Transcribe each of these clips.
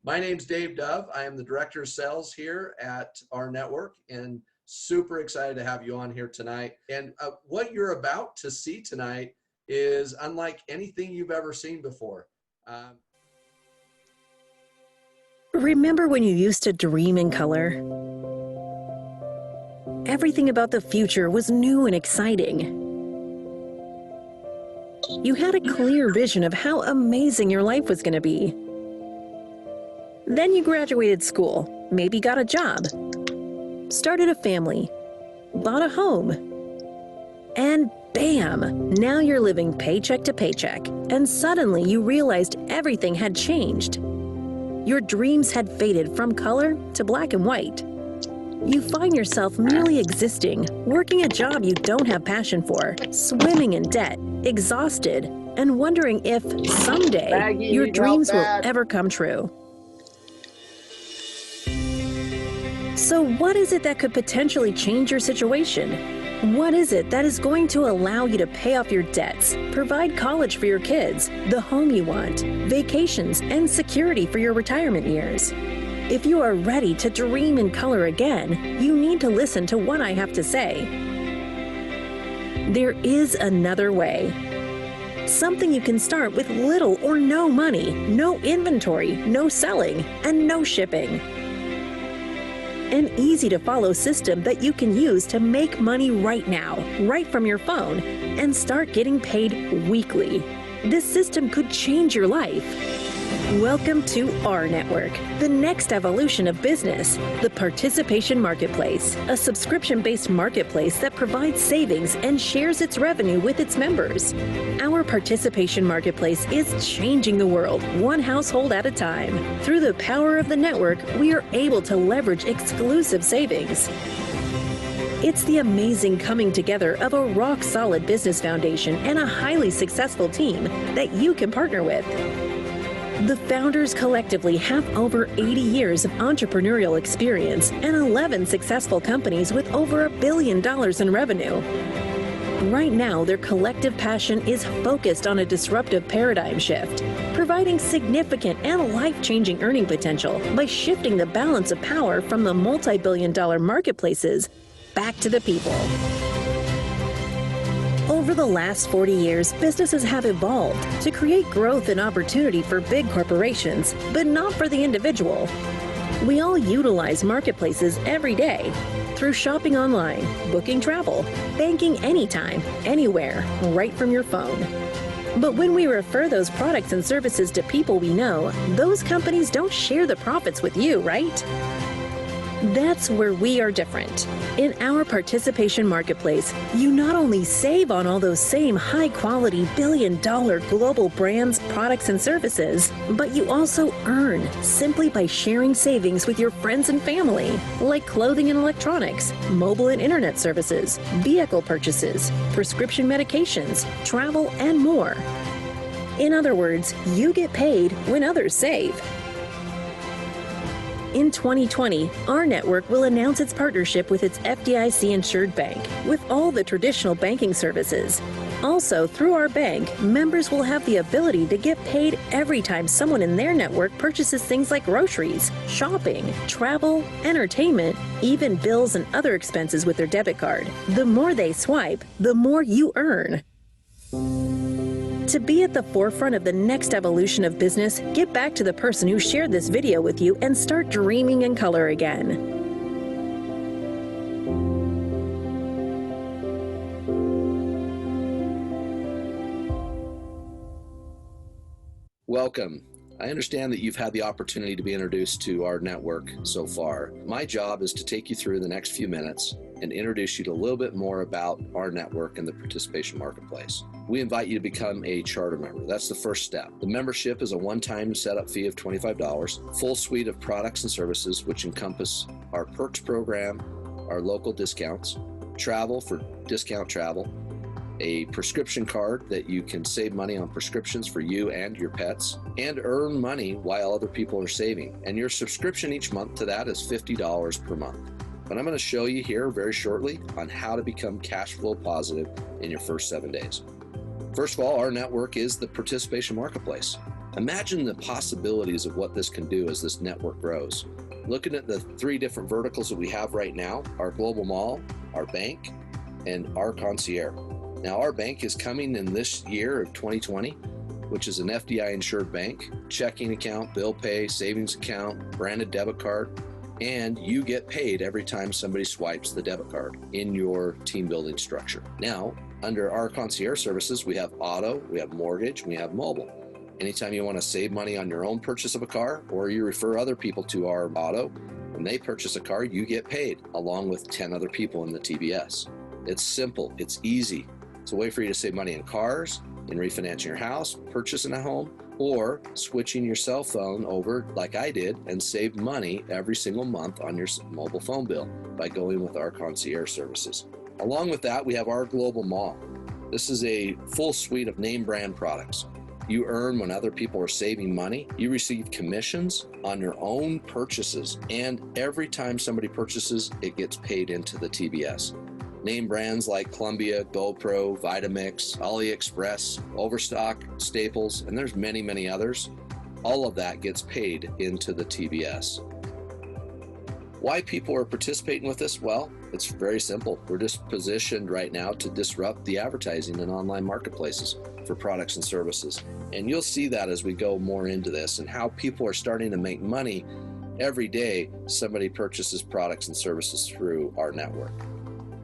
My name's Dave Dove. I am the Director of Sales here at R.Network, and super excited to have you on here tonight. And what you're about to see tonight is unlike anything you've ever seen before. Remember when you used to dream in color? Everything about the future was new and exciting. You had a clear vision of how amazing your life was going to be. Then you graduated school, maybe got a job, started a family, bought a home, and bam! Now you're living paycheck to paycheck, and suddenly you realized everything had changed. Your dreams had faded from color to black and white. You find yourself merely existing, working a job you don't have passion for, swimming in debt, exhausted, and wondering if someday your dreams will ever come true. So what is it that could potentially change your situation? What is it that is going to allow you to pay off your debts, provide college for your kids, the home you want, vacations, and security for your retirement years? If you are ready to dream in color again, you need to listen to what I have to say. There is another way. Something you can start with little or no money, no inventory, no selling, and no shipping. An easy-to-follow system that you can use to make money right now, right from your phone, and start getting paid weekly. This system could change your life. Welcome to R.Network, the next evolution of business, the Participation Marketplace, a subscription-based marketplace that provides savings and shares its revenue with its members. Our Participation Marketplace is changing the world, one household at a time. Through the power of the network, we are able to leverage exclusive savings. It's the amazing coming together of a rock-solid business foundation and a highly successful team that you can partner with. The founders collectively have over 80 years of entrepreneurial experience and 11 successful companies with over $1 billion in revenue. Right now, their collective passion is focused on a disruptive paradigm shift, providing significant and life-changing earning potential by shifting the balance of power from the multi-billion-dollar marketplaces back to the people. Over the last 40 years, businesses have evolved to create growth and opportunity for big corporations, but not for the individual. We all utilize marketplaces every day through shopping online, booking travel, banking anytime, anywhere, right from your phone. But when we refer those products and services to people we know, those companies don't share the profits with you, right? That's where we are different. In our Participation Marketplace, you not only save on all those same high-quality, billion-dollar global brands, products, and services, but you also earn simply by sharing savings with your friends and family, like clothing and electronics, mobile and internet services, vehicle purchases, prescription medications, travel, and more. In other words, you get paid when others save. In 2020, R.Network will announce its partnership with its FDIC-insured bank with all the traditional banking services. Also, through our bank, members will have the ability to get paid every time someone in their network purchases things like groceries, shopping, travel, entertainment, even bills and other expenses with their debit card. The more they swipe, the more you earn. To be at the forefront of the next evolution of business, get back to the person who shared this video with you and start dreaming in color again. Welcome. I understand that you've had the opportunity to be introduced to our network so far. My job is to take you through the next few minutes and introduce you to a little bit more about our network and the Participation Marketplace. We invite you to become a charter member. That's the first step. The membership is a one-time setup fee of $25, full suite of products and services which encompass our perks program, our local discounts, travel for discount travel, a prescription card that you can save money on prescriptions for you and your pets, and earn money while other people are saving. And your subscription each month to that is $50 per month. But I'm going to show you here very shortly on how to become cash flow positive in your first 7 days. First of all, our network is the Participation Marketplace. Imagine the possibilities of what this can do as this network grows. Looking at the 3 different verticals that we have right now, our global mall, our bank, and our concierge. Now, our bank is coming in this year of 2020, which is an FDI insured bank, checking account, bill pay, savings account, branded debit card, and you get paid every time somebody swipes the debit card in your team building structure. Now, under our concierge services, we have auto, we have mortgage, we have mobile. Anytime you want to save money on your own purchase of a car, or you refer other people to our auto, when they purchase a car, you get paid along with 10 other people in the TBS. It's simple, it's easy. It's a way for you to save money in cars, in refinancing your house, purchasing a home, or switching your cell phone over like I did and save money every single month on your mobile phone bill by going with our concierge services. Along with that, we have our global mall. This is a full suite of name brand products. You earn when other people are saving money. You receive commissions on your own purchases, and every time somebody purchases, it gets paid into the TBS. Name brands like Columbia, GoPro, Vitamix, AliExpress, Overstock, Staples, and there's many, many others. All of that gets paid into the TBS. Why people are participating with this? Well, it's very simple. We're just positioned right now to disrupt the advertising and online marketplaces for products and services. And you'll see that as we go more into this and how people are starting to make money every day somebody purchases products and services through our network.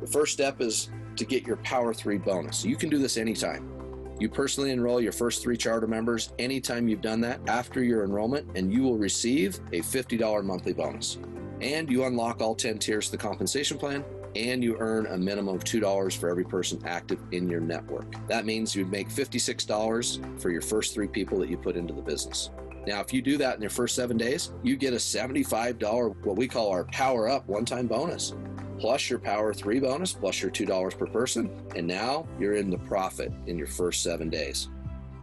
The first step is to get your Power 3 bonus. You can do this anytime. You personally enroll your first 3 charter members anytime you've done that after your enrollment, and you will receive a $50 monthly bonus. And you unlock all 10 tiers of the compensation plan, and you earn a minimum of $2 for every person active in your network. That means you'd make $56 for your first 3 people that you put into the business. Now, if you do that in your first 7 days, you get a $75, what we call our Power Up one-time bonus, plus your Power 3 bonus, plus your $2 per person, and now you're in the profit in your first 7 days.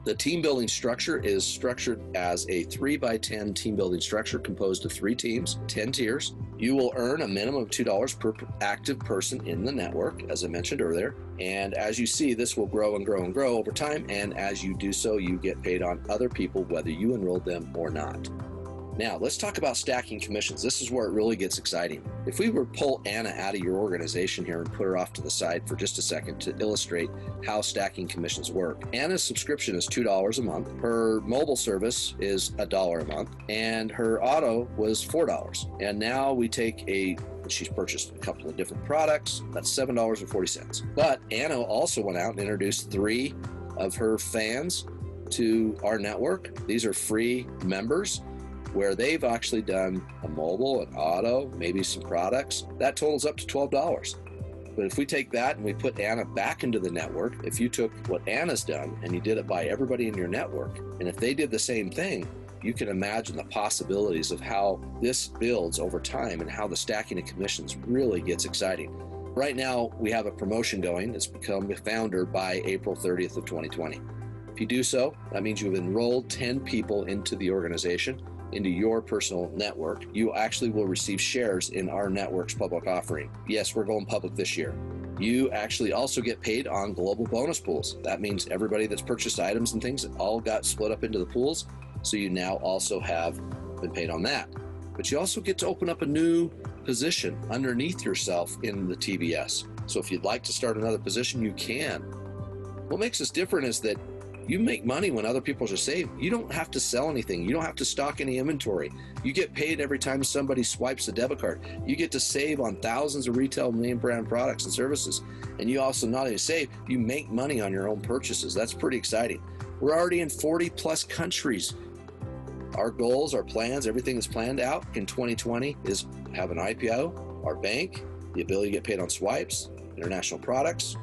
The team building structure is structured as a 3x10 team building structure composed of 3 teams, 10 tiers. You will earn a minimum of $2 per active person in the network, as I mentioned earlier. And as you see, this will grow and grow and grow over time. And as you do so, you get paid on other people, whether you enrolled them or not. Now, let's talk about stacking commissions. This is where it really gets exciting. If we were to pull Anna out of your organization here and put her off to the side for just a second to illustrate how stacking commissions work. Anna's subscription is $2 a month. Her mobile service is $1 a month, and her auto was $4. And now we take she's purchased a couple of different products. That's $7.40. But Anna also went out and introduced 3 of her fans to our network. These are free members, where they've actually done a mobile, an auto, maybe some products. That totals up to $12. But if we take that and we put Anna back into the network, if you took what Anna's done and you did it by everybody in your network, and if they did the same thing, you can imagine the possibilities of how this builds over time and how the stacking of commissions really gets exciting. Right now, we have a promotion going. It's become a founder by April 30th of 2020. If you do so, that means you've enrolled 10 people into the organization, into your personal network. You actually will receive shares in our network's public offering. Yes, we're going public this year. You actually also get paid on global bonus pools. That means everybody that's purchased items and things all got split up into the pools. So you now also have been paid on that. But you also get to open up a new position underneath yourself in the TBS. So if you'd like to start another position, you can. What makes us different is that you make money when other people are saving. You don't have to sell anything. You don't have to stock any inventory. You get paid every time somebody swipes a debit card. You get to save on thousands of retail name brand products and services. And you also not only save, you make money on your own purchases. That's pretty exciting. We're already in 40 plus countries. Our goals, our plans, everything that's planned out in 2020 is have an IPO, our bank, the ability to get paid on swipes, international products.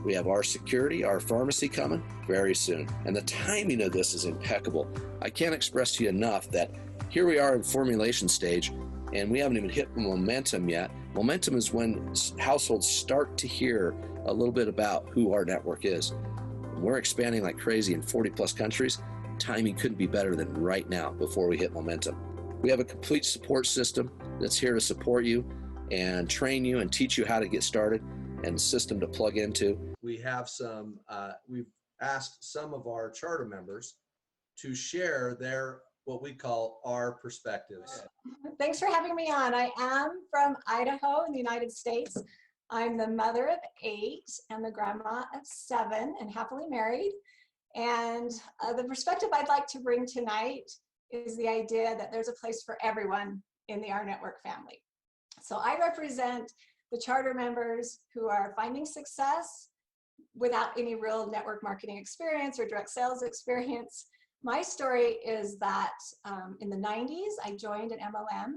We have our security, our pharmacy coming very soon. And the timing of this is impeccable. I can't express to you enough that here we are in formulation stage, and we haven't even hit momentum yet. Momentum is when households start to hear a little bit about who our network is. We're expanding like crazy in 40 plus countries. Timing couldn't be better than right now before we hit momentum. We have a complete support system that's here to support you and train you and teach you how to get started, and a system to plug into. We have we've asked some of our charter members to share their, what we call our perspectives. Thanks for having me on. I am from Idaho in the United States. I'm the mother of 8 and the grandma of 7 and happily married. And the perspective I'd like to bring tonight is the idea that there's a place for everyone in the R-Network family. So I represent the charter members who are finding success without any real network marketing experience or direct sales experience. My story is that in the 90s, I joined an MLM,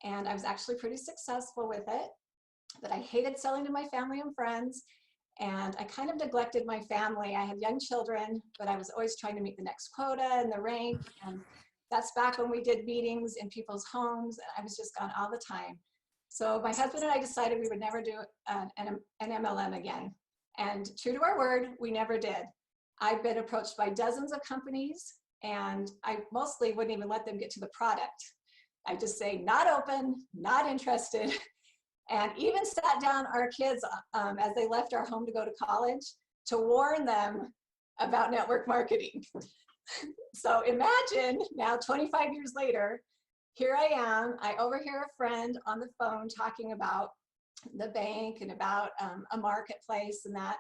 and I was actually pretty successful with it, but I hated selling to my family and friends, and I kind of neglected my family. I had young children, but I was always trying to meet the next quota and the rank, and that's back when we did meetings in people's homes, and I was just gone all the time. So my husband and I decided we would never do an MLM again, and true to our word, we never did. I've been approached by dozens of companies, and I mostly wouldn't even let them get to the product. I just say, not open, not interested, and even sat down our kids as they left our home to go to college to warn them about network marketing. So imagine now, 25 years later, here I am, I overhear a friend on the phone talking about the bank and about a marketplace and that.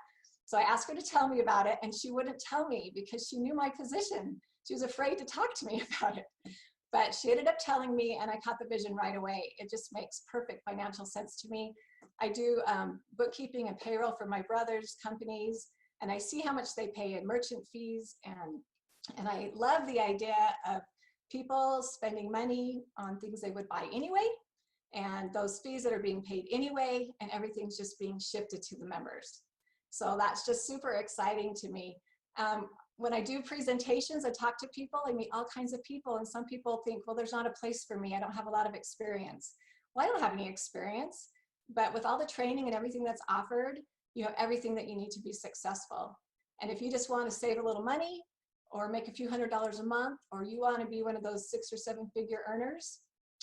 So I asked her to tell me about it, and she wouldn't tell me because she knew my position. She was afraid to talk to me about it. But she ended up telling me, and I caught the vision right away. It just makes perfect financial sense to me. I do bookkeeping and payroll for my brother's companies, and I see how much they pay in merchant fees, and I love the idea of people spending money on things they would buy anyway, and those fees that are being paid anyway, and everything's just being shifted to the members. So that's just super exciting to me. When I do presentations, I talk to people, I meet all kinds of people, and some people think, well, there's not a place for me. I don't have a lot of experience. Well, I don't have any experience, but with all the training and everything that's offered, you have everything that you need to be successful. And if you just want to save a little money or make a few $100s a month, or you want to be one of those 6 or 7 figure earners,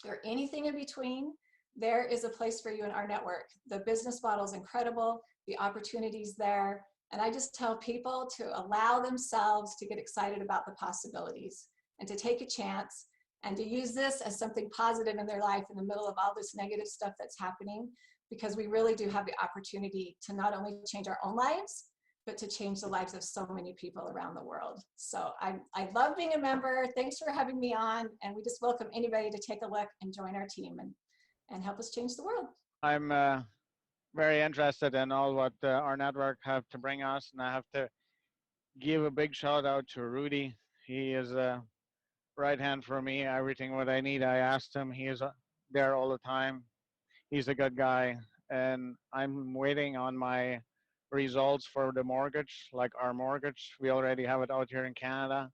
or anything in between, there is a place for you in our network. The business model is incredible, the opportunities there. And I just tell people to allow themselves to get excited about the possibilities and to take a chance and to use this as something positive in their life in the middle of all this negative stuff that's happening, because we really do have the opportunity to not only change our own lives, but to change the lives of so many people around the world. So I love being a member. Thanks for having me on. And we just welcome anybody to take a look and join our team and help us change the world. I'm very interested in all what our network have to bring us, and I have to give a big shout out to Rudy. He is a right hand for me. Everything what I need, I asked him. He is there all the time. He's a good guy, and I'm waiting on my results for the mortgage, like our mortgage. We already have it out here in Canada.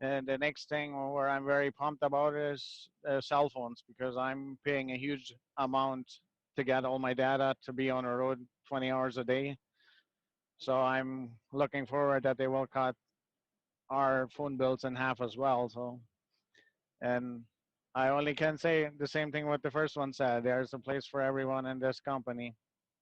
And the next thing where I'm very pumped about is cell phones, because I'm paying a huge amount to get all my data to be on the road 20 hours a day. So I'm looking forward that they will cut our phone bills in half as well. So, and I only can say the same thing what the first one said. There's a place for everyone in this company.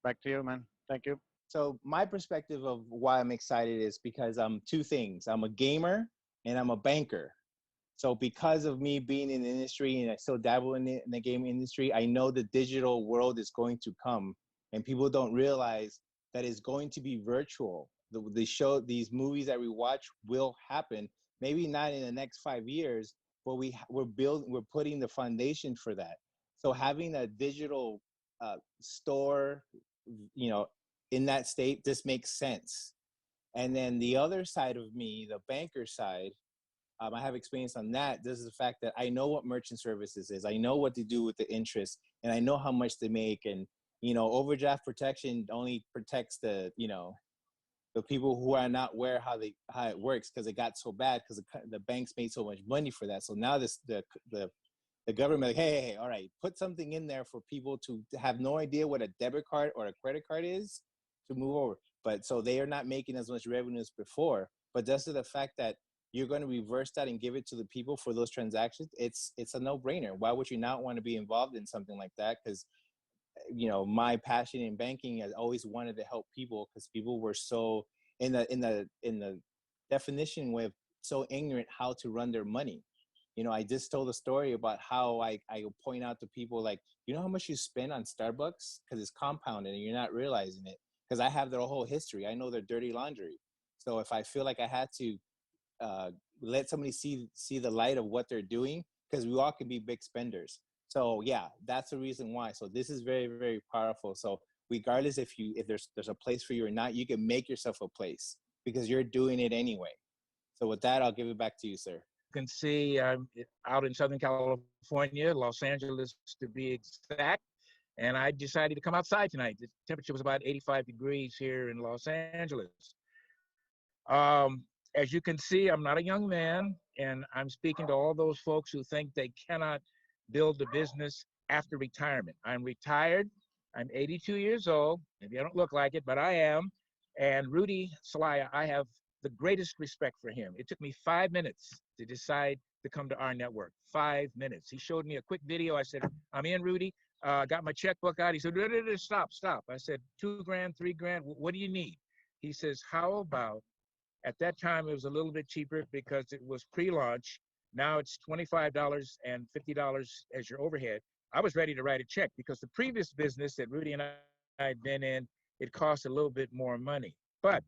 Back to you, man. Thank you. So my perspective of why I'm excited is because I'm 2 things. I'm a gamer and I'm a banker. So because of me being in the industry and I still dabble in the gaming industry, I know the digital world is going to come, and people don't realize that it's going to be virtual. These movies that we watch will happen. Maybe not in the next 5 years, but we're putting the foundation for that. So having a digital store, in that state, this makes sense. And then the other side of me, the banker side, I have experience on that. This is the fact that I know what merchant services is. I know what to do with the interest, and I know how much they make. And, overdraft protection only protects the people who are not aware how it works, because it got so bad because the banks made so much money for that. So now the government, like, hey, all right, put something in there for people to have no idea what a debit card or a credit card is to move over. But so they are not making as much revenue as before. But just the fact that you're going to reverse that and give it to the people for those transactions, it's a no-brainer. Why would you not want to be involved in something like that? Because, my passion in banking, has always wanted to help people, because people were so in the definition with so ignorant how to run their money. You know, I just told a story about how I point out to people, like, you know how much you spend on Starbucks? Because it's compounded and you're not realizing it. Because I have their whole history. I know their dirty laundry. So if I feel like I had to let somebody see the light of what they're doing, because we all can be big spenders. So yeah, that's the reason why. So this is very, very powerful. So regardless if there's a place for you or not, you can make yourself a place because you're doing it anyway. So with that, I'll give it back to you, sir. You can see I'm out in Southern California, Los Angeles to be exact. And I decided to come outside tonight. The temperature was about 85 degrees here in Los Angeles. As you can see, I'm not a young man, and I'm speaking to all those folks who think they cannot build a business after retirement. I'm retired. I'm 82 years old. Maybe I don't look like it, but I am. And Rudy Salaya, I have the greatest respect for him. It took me 5 minutes to decide to come to our network. 5 minutes. He showed me a quick video. I said, I'm in, Rudy. Got my checkbook out. He said, stop. I said, $2,000, $3,000. What do you need? He says, how about, at that time, it was a little bit cheaper because it was pre-launch. Now it's $25 and $50 as your overhead. I was ready to write a check because the previous business that Rudy and I had been in, it cost a little bit more money. But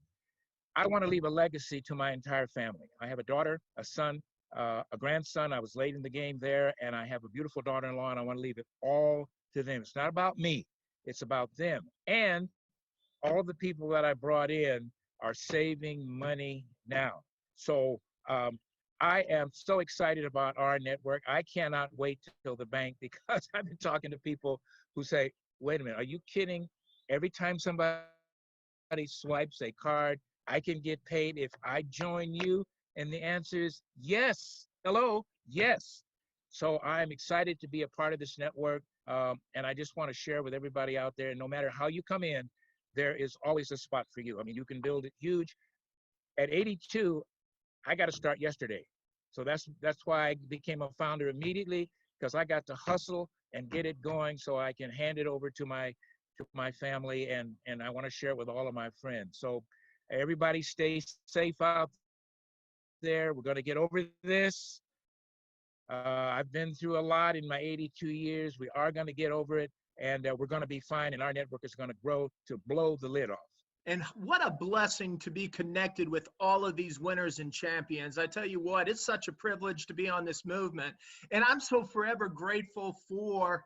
I want to leave a legacy to my entire family. I have a daughter, a son, a grandson. I was late in the game there, and I have a beautiful daughter-in-law, and I want to leave it all to them. It's not about me. It's about them. And all the people that I brought in are saving money now. So I am so excited about our network. I cannot wait till the bank, because I've been talking to people who say, wait a minute, are you kidding? Every time somebody swipes a card, I can get paid if I join you? And the answer is yes. Hello, yes. So I'm excited to be a part of this network. And I just want to share with everybody out there, no matter how you come in, there is always a spot for you. I mean, you can build it huge. At 82, I got to start yesterday. So that's why I became a founder immediately, because I got to hustle and get it going so I can hand it over to my family, and I want to share it with all of my friends. So everybody stay safe out there. We're going to get over this. I've been through a lot in my 82 years. We are going to get over it, and we're going to be fine, and our network is going to grow to blow the lid off. And what a blessing to be connected with all of these winners and champions. I tell you what, it's such a privilege to be on this movement. And I'm so forever grateful for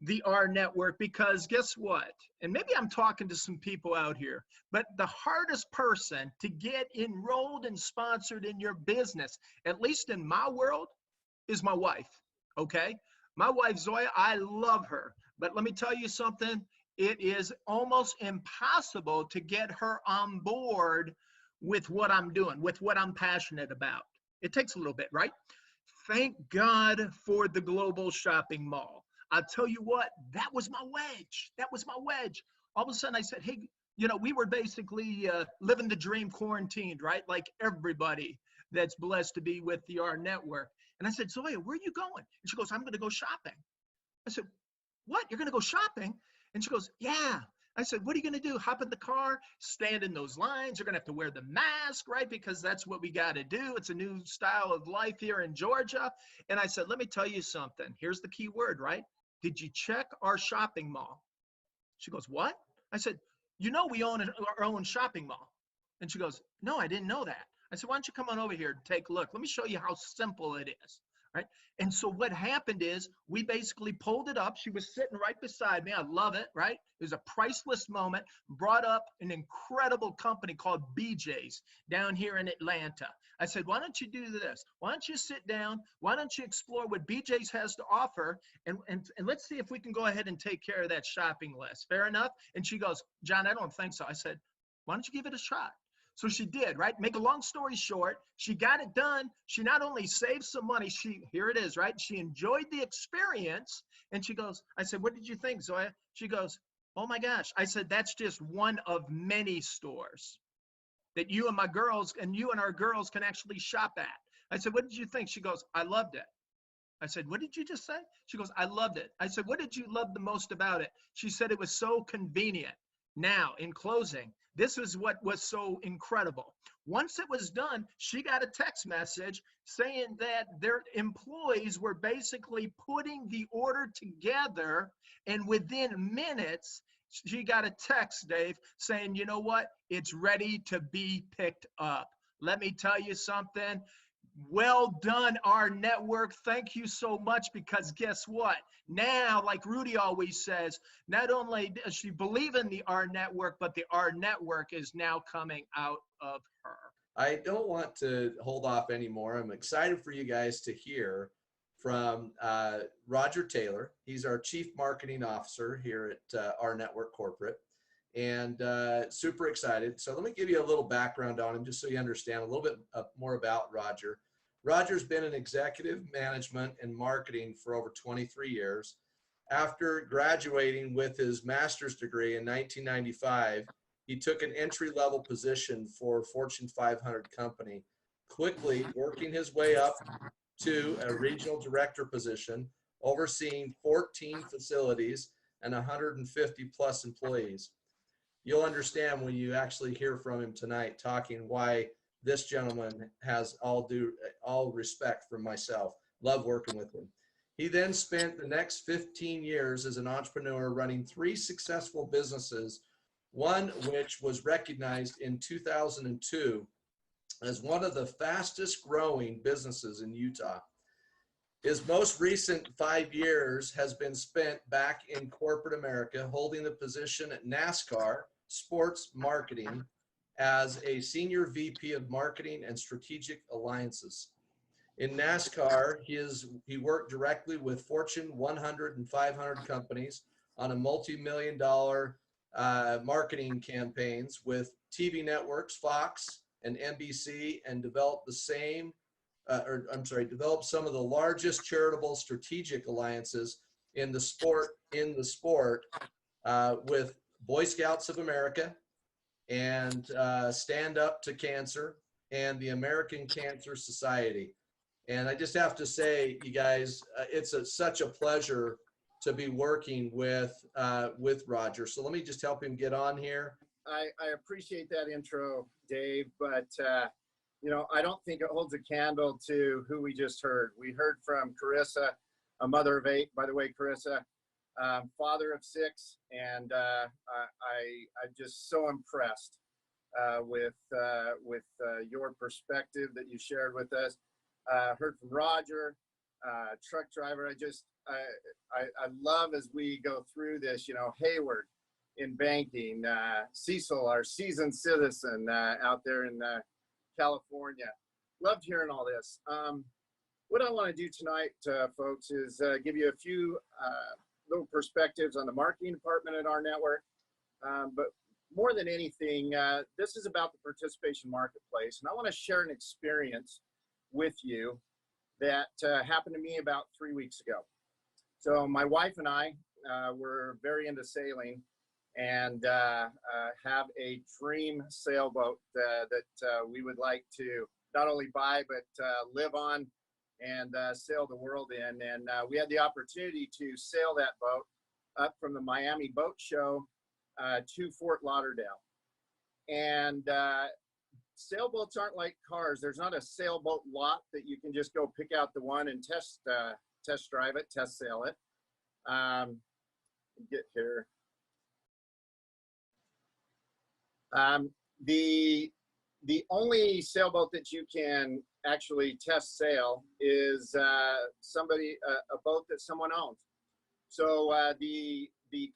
the R Network, because guess what? And maybe I'm talking to some people out here, but the hardest person to get enrolled and sponsored in your business, at least in my world, is my wife, okay? My wife, Zoya, I love her. But let me tell you something. It is almost impossible to get her on board with what I'm doing, with what I'm passionate about. It takes a little bit, right? Thank God for the global shopping mall. I'll tell you what, that was my wedge. That was my wedge. All of a sudden I said, hey, you know, we were basically living the dream quarantined, right? Like everybody that's blessed to be with the R Network. And I said, Zoya, where are you going? And she goes, I'm going to go shopping. I said, what? You're going to go shopping? And she goes, yeah. I said, what are you going to do? Hop in the car, stand in those lines. You're going to have to wear the mask, right? Because that's what we got to do. It's a new style of life here in Georgia. And I said, let me tell you something. Here's the key word, right? Did you check our shopping mall? She goes, what? I said, you know, we own our own shopping mall. And she goes, no, I didn't know that. I said, why don't you come on over here and take a look? Let me show you how simple it is. Right? And so what happened is we basically pulled it up. She was sitting right beside me. I love it, right? It was a priceless moment. Brought up an incredible company called BJ's down here in Atlanta. I said, why don't you do this? Why don't you sit down? Why don't you explore what BJ's has to offer? And let's see if we can go ahead and take care of that shopping list. Fair enough? And she goes, John, I don't think so. I said, why don't you give it a shot? So she did, right? Make a long story short, she got it done. She not only saved some money, here it is, right? She enjoyed the experience. And she goes, I said, what did you think, Zoya? She goes, oh my gosh. I said, that's just one of many stores that you and our girls can actually shop at. I said, what did you think? She goes, I loved it. I said, what did you just say? She goes, I loved it. I said, what did you love the most about it? She said, it was so convenient. Now, in closing, this is what was so incredible. Once it was done, she got a text message saying that their employees were basically putting the order together, and within minutes, she got a text, Dave, saying, you know what? It's ready to be picked up. Let me tell you something. Well done, our network. Thank you so much, because guess what? Now, like Rudy always says, not only does she believe in the R network, but the R network is now coming out of her. I don't want to hold off anymore. I'm excited for you guys to hear from Roger Taylor. He's our Chief Marketing Officer here at R Network Corporate, and super excited. So let me give you a little background on him just so you understand a little bit more about Roger. Roger's been in executive management and marketing for over 23 years. After graduating with his master's degree in 1995, he took an entry-level position for a Fortune 500 company, quickly working his way up to a regional director position, overseeing 14 facilities and 150 plus employees. You'll understand when you actually hear from him tonight talking why this gentleman has all respect from myself. Love working with him. He then spent the next 15 years as an entrepreneur running 3 successful businesses, one which was recognized in 2002 as one of the fastest growing businesses in Utah. His most recent 5 years has been spent back in corporate America, holding the position at NASCAR Sports Marketing as a senior VP of marketing and strategic alliances. In NASCAR, he worked directly with Fortune 100 and 500 companies on a multi-million-dollar marketing campaigns with TV networks, Fox and NBC, and developed developed some of the largest charitable strategic alliances in the sport with Boy Scouts of America and Stand Up to Cancer and the American Cancer Society. And I just have to say, you guys, it's such a pleasure to be working with Roger. So let me just help him get on here. I appreciate that intro, Dave, but you know, I don't think it holds a candle to who we just heard. We heard from Carissa, a mother of 8, by the way, Carissa, father of 6, and I'm just so impressed with your perspective that you shared with us. Heard from Roger, truck driver. I love as we go through this, you know, Hayward in banking, Cecil, our seasoned citizen out there in California. Loved hearing all this. What I want to do tonight, folks, is give you a few little perspectives on the marketing department at our network. But more than anything, this is about the participation marketplace. And I want to share an experience with you that happened to me about 3 weeks ago. So my wife and I were very into sailing and have a dream sailboat that we would like to not only buy, but live on and sail the world in. And we had the opportunity to sail that boat up from the Miami Boat Show to Fort Lauderdale. And sailboats aren't like cars. There's not a sailboat lot that you can just go pick out the one and test drive it, test sail it. Get here. The only sailboat that you can actually test sail is a boat that someone owns. So the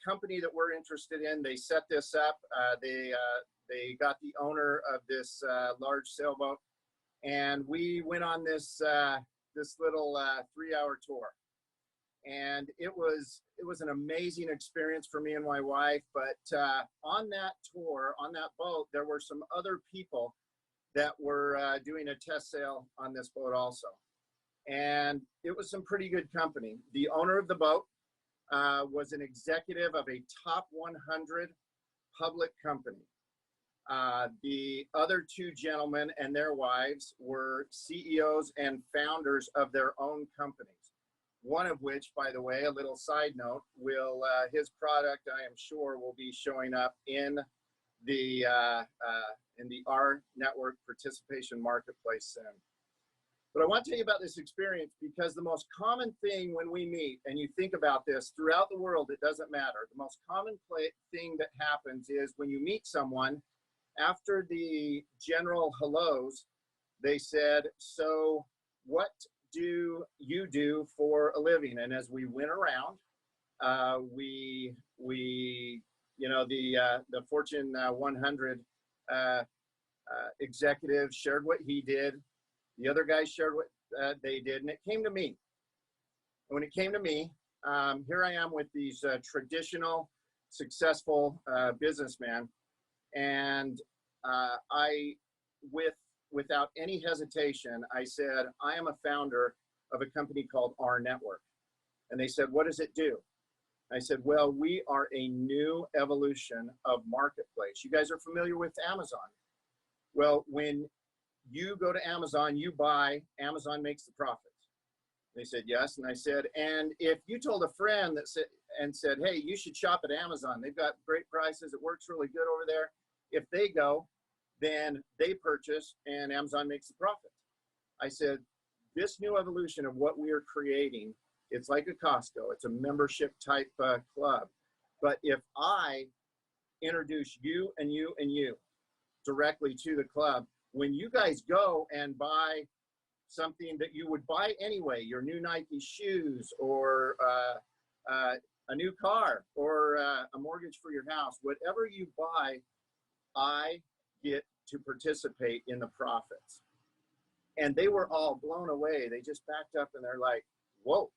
company that we're interested in, they set this up. They got the owner of this large sailboat, and we went on this little 3-hour tour. And it was an amazing experience for me and my wife. But on that tour, on that boat, there were some other people that were doing a test sail on this boat also. And it was some pretty good company. The owner of the boat was an executive of a top 100 public company. The other 2 gentlemen and their wives were CEOs and founders of their own companies. one of which, by the way, a little side note, will his product, I am sure, will be showing up in the R Network participation marketplace soon. But I want to tell you about this experience because the most common thing when we meet, and you think about this throughout the world, it doesn't matter. The most common thing that happens is when you meet someone, after the general hellos, they said, so what do you do for a living? And as we went around, you know, the Fortune 100 executive shared what he did. The other guys shared what they did, and it came to me. And when it came to me, here I am with these traditional, successful businessmen, and without any hesitation, I said, I am a founder of a company called R Network. And they said, what does it do? I said, well, we are a new evolution of marketplace. You guys are familiar with Amazon. Well, when you go to Amazon, you buy, Amazon makes the profits. They said, yes. And I said, and if you told a friend that said, hey, you should shop at Amazon. They've got great prices. It works really good over there. If they go, then they purchase and Amazon makes the profit. I said, this new evolution of what we are creating, it's like a Costco. It's a membership type club. But if I introduce you and you and you directly to the club, when you guys go and buy something that you would buy anyway, your new Nike shoes or a new car or a mortgage for your house, whatever you buy, I get to participate in the profits. And they were all blown away. They just backed up and they're like, whoa.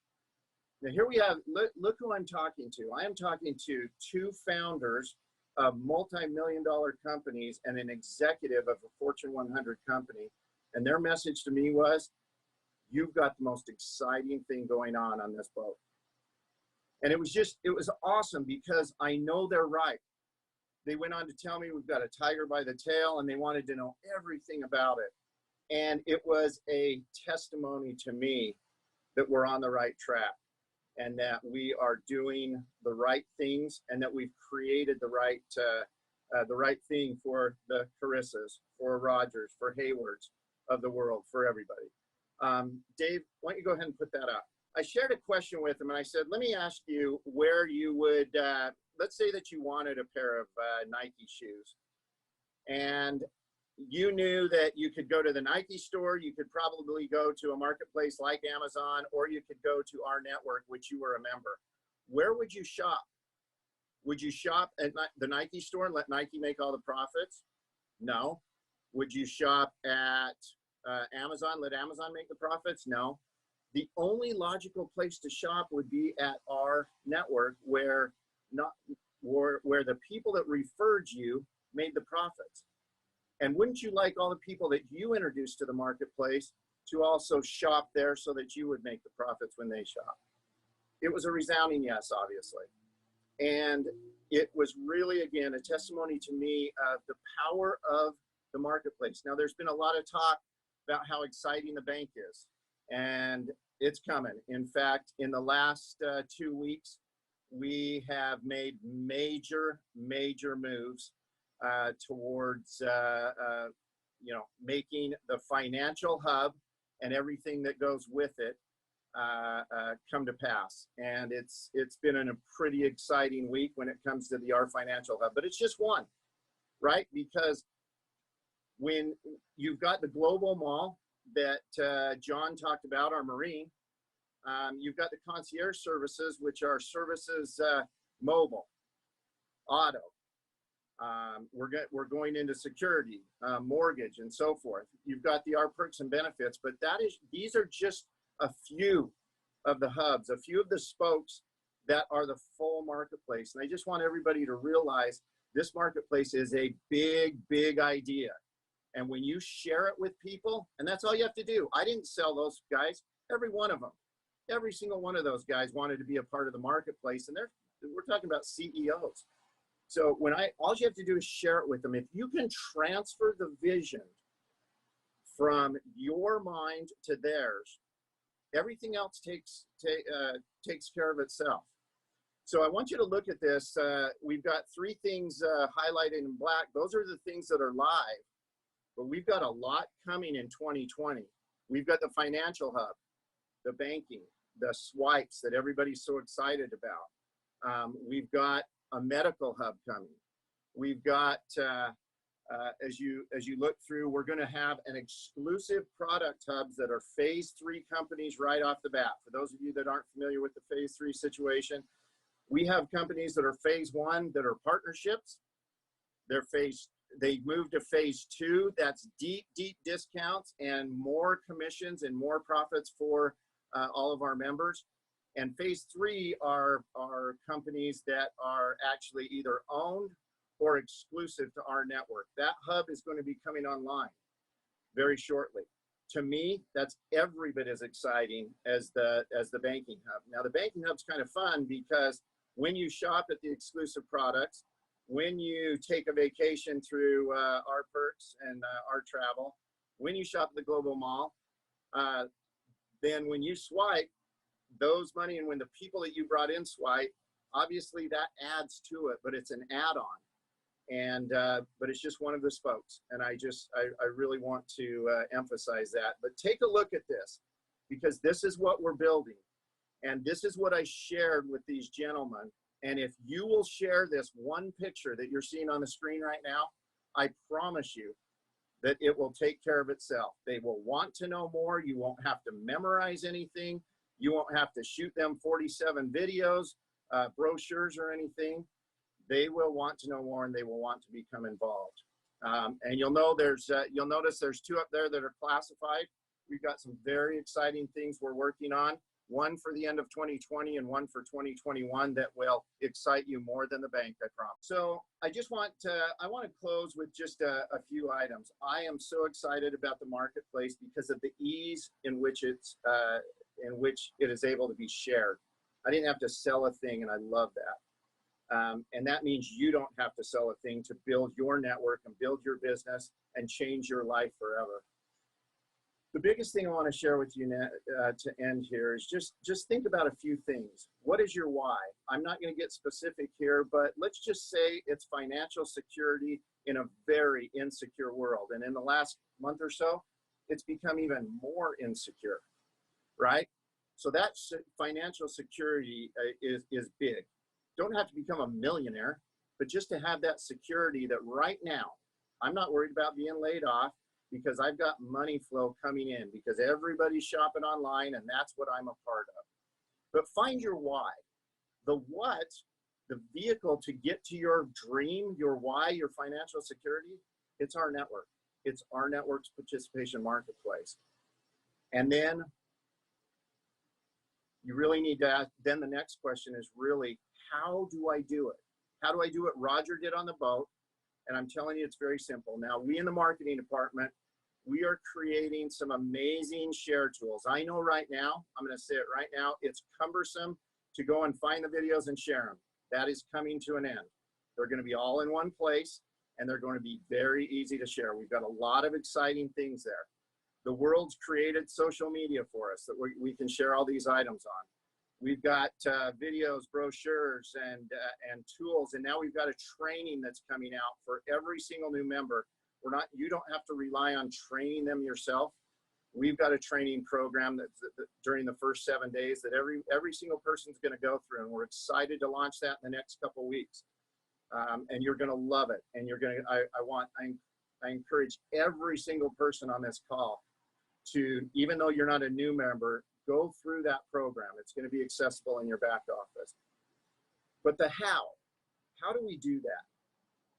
Now here we have, look who I'm talking to. I am talking to two founders of multi-million-dollar companies and an executive of a Fortune 100 company. And their message to me was, you've got the most exciting thing going on this boat. And it was awesome because I know they're right. They went on to tell me we've got a tiger by the tail and they wanted to know everything about it. And it was a testimony to me that we're on the right track and that we are doing the right things and that we've created the right thing for the Carissas, for Rogers, for Haywards of the world, for everybody. Dave, why don't you go ahead and put that up? I shared a question with him and I said, let me ask you where you would, let's say that you wanted a pair of Nike shoes and you knew that you could go to the Nike store, you could probably go to a marketplace like Amazon, or you could go to our network, which you were a member. Where would you shop? Would you shop at the Nike store and let Nike make all the profits? No. Would you shop at Amazon, let Amazon make the profits? No. The only logical place to shop would be at our network where the people that referred you made the profits. And wouldn't you like all the people that you introduced to the marketplace to also shop there so that you would make the profits when they shop? It was a resounding yes, obviously. And it was really, again, a testimony to me of the power of the marketplace. Now, there's been a lot of talk about how exciting the bank is, and it's coming. In fact, in the last 2 weeks, we have made major moves towards making the financial hub and everything that goes with it come to pass. And it's been a pretty exciting week when it comes to the R Financial Hub, but it's just one, right? Because when you've got the global mall that John talked about, our Marine, you've got the concierge services, which are services mobile, auto. We're going into security, mortgage, and so forth. You've got the R perks and benefits, but these are just a few of the hubs, a few of the spokes that are the full marketplace. And I just want everybody to realize this marketplace is a big idea. And when you share it with people, and that's all you have to do. I didn't sell those guys. Every one of them, every single one of those guys wanted to be a part of the marketplace. And we're talking about CEOs. So all you have to do is share it with them. If you can transfer the vision from your mind to theirs, Everything else takes care of itself. So I want you to look at this. We've got 3 things highlighted in black. Those are the things that are live, but we've got a lot coming in 2020. We've got the financial hub, the banking, the swipes that everybody's so excited about. We've got a medical hub coming. We've got, as you look through, we're going to have an exclusive product hubs that are phase 3 companies right off the bat. For those of you that aren't familiar with the phase 3 situation, we have companies that are phase 1 that are partnerships. They move to phase 2. That's deep discounts and more commissions and more profits for all of our members. And phase 3 are companies that are actually either owned or exclusive to our network. That hub is going to be coming online very shortly. To me, that's every bit as exciting as the banking hub. Now, the banking hub's kind of fun because when you shop at the exclusive products, when you take a vacation through our perks and our travel, when you shop at the Global Mall, then when you swipe those money, and when the people that you brought in swipe, obviously that adds to it, but it's an add-on. And but it's just one of the spokes, and I really want to emphasize that. But take a look at this, because this is what we're building, and this is what I shared with these gentlemen. And if you will share this one picture that you're seeing on the screen right now, I promise you that it will take care of itself. They will want to know more. You won't have to memorize anything. You won't have to shoot them 47 videos, brochures, or anything. They will want to know more, and they will want to become involved. And you'll notice there's 2 up there that are classified. We've got some very exciting things we're working on. One for the end of 2020 and one for 2021 that will excite you more than the bank, I promise. So I want to close with just a few items. I am so excited about the marketplace because of the ease in which it is able to be shared. I didn't have to sell a thing, and I love that. And that means you don't have to sell a thing to build your network and build your business and change your life forever. The biggest thing I want to share with you to end here is just think about a few things. What is your why? I'm not going to get specific here, but let's just say it's financial security in a very insecure world. And in the last month or so, it's become even more insecure, right? So that financial security is big. Don't have to become a millionaire, but just to have that security that right now, I'm not worried about being laid off, because I've got money flow coming in, because everybody's shopping online, and that's what I'm a part of. But find your why. The what, the vehicle to get to your dream, your why, your financial security, it's our network. It's our network's participation marketplace. And then you really need to ask, then the next question is really, how do I do it? How do I do what Roger did on the boat? And I'm telling you, it's very simple. Now, we in the marketing department, we are creating some amazing share tools. I know right now, I'm going to say it right now, it's cumbersome to go and find the videos and share them. That is coming to an end. They're going to be all in one place, and they're going to be very easy to share. We've got a lot of exciting things there. The world's created social media for us that we can share all these items on. We've got videos, brochures, and tools, and now we've got a training that's coming out for every single new member. You don't have to rely on training them yourself. We've got a training program that's during the first 7 days that every single person's going to go through, and we're excited to launch that in the next couple of weeks. And you're going to love it. And I encourage every single person on this call to, even though you're not a new member, go through that program. It's going to be accessible in your back office. But the how do we do that?